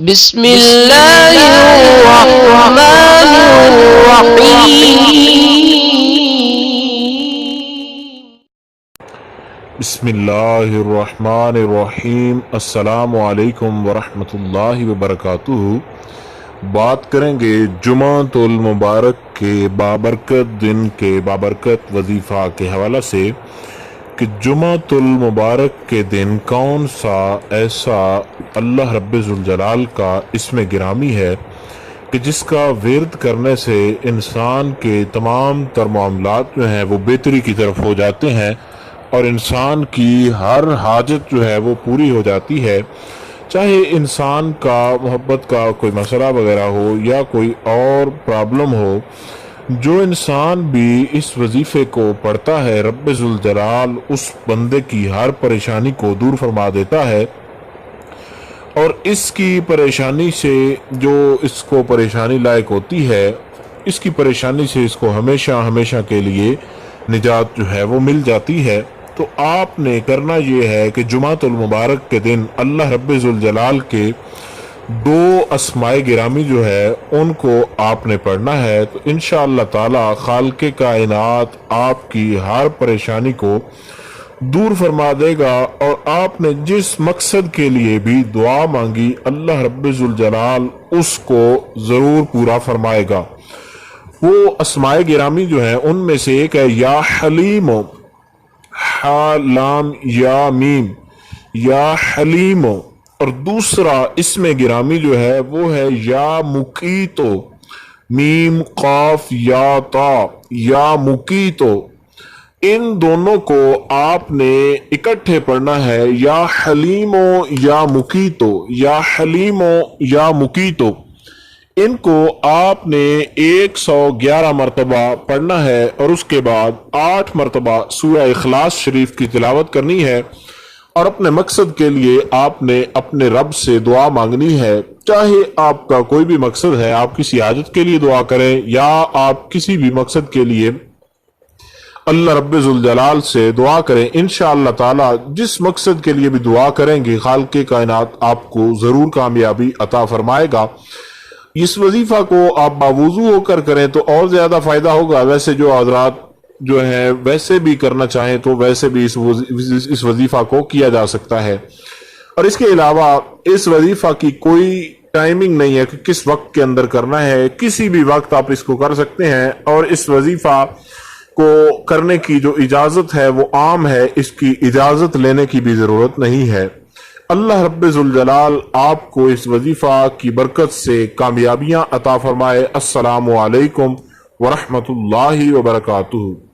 بسم اللہ الرحمن الرحیم بسم اللہ الرحمن الرحیم۔ السلام علیکم ورحمۃ اللہ وبرکاتہ۔ بات کریں گے جمعۃ المبارک کے بابرکت دن کے بابرکت وظیفہ کے حوالہ سے کہ جمعۃ المبارک کے دن کون سا ایسا اللہ رب ذوالجلال کا اسم گرامی ہے کہ جس کا ورد کرنے سے انسان کے تمام تر معاملات جو ہیں وہ بہتری کی طرف ہو جاتے ہیں اور انسان کی ہر حاجت جو ہے وہ پوری ہو جاتی ہے، چاہے انسان کا محبت کا کوئی مسئلہ وغیرہ ہو یا کوئی اور پرابلم ہو۔ جو انسان بھی اس وظیفے کو پڑھتا ہے رب ذوالجلال اس بندے کی ہر پریشانی کو دور فرما دیتا ہے، اور اس کی پریشانی سے جو اس کو پریشانی لائق ہوتی ہے، اس کی پریشانی سے اس کو ہمیشہ ہمیشہ کے لیے نجات جو ہے وہ مل جاتی ہے۔ تو آپ نے کرنا یہ ہے کہ جمعۃ المبارک کے دن اللہ رب ذوالجلال کے دو اسماء گرامی جو ہے ان کو آپ نے پڑھنا ہے، تو انشاءاللہ تعالی خالق کائنات آپ کی ہر پریشانی کو دور فرما دے گا، اور آپ نے جس مقصد کے لیے بھی دعا مانگی اللہ رب ذوالجلال اس کو ضرور پورا فرمائے گا۔ وہ اسماء گرامی جو ہیں ان میں سے ایک ہے یا حلیم، ہا لام یا میم، یا حلیم، اور دوسرا اسم گرامی جو ہے وہ ہے یا مقیتو، میم قاف یا تا، یا مقیتو۔ ان دونوں کو آپ نے اکٹھے پڑھنا ہے، یا حلیمو یا مقیتو، یا حلیمو یا مقیتو۔ ان کو آپ نے 111 مرتبہ پڑھنا ہے، اور اس کے بعد 8 مرتبہ سورہ اخلاص شریف کی تلاوت کرنی ہے، اور اپنے مقصد کے لیے آپ نے اپنے رب سے دعا مانگنی ہے۔ چاہے آپ کا کوئی بھی مقصد ہے، آپ کسی حاجت کے لیے دعا کریں یا آپ کسی بھی مقصد کے لیے اللہ رب ذوالجلال سے دعا کریں، انشاءاللہ تعالی جس مقصد کے لیے بھی دعا کریں گے خالق کائنات آپ کو ضرور کامیابی عطا فرمائے گا۔ اس وظیفہ کو آپ باوضو ہو کر کریں تو اور زیادہ فائدہ ہوگا۔ ویسے جو حضرات جو ہیں ویسے بھی کرنا چاہیں تو ویسے بھی اس وظیفہ کو کیا جا سکتا ہے، اور اس کے علاوہ اس وظیفہ کی کوئی ٹائمنگ نہیں ہے کہ کس وقت کے اندر کرنا ہے، کسی بھی وقت آپ اس کو کر سکتے ہیں، اور اس وظیفہ کو کرنے کی جو اجازت ہے وہ عام ہے، اس کی اجازت لینے کی بھی ضرورت نہیں ہے۔ اللہ رب ذوالجلال آپ کو اس وظیفہ کی برکت سے کامیابیاں عطا فرمائے۔ السلام علیکم ورحمۃ اللہ وبرکاتہ۔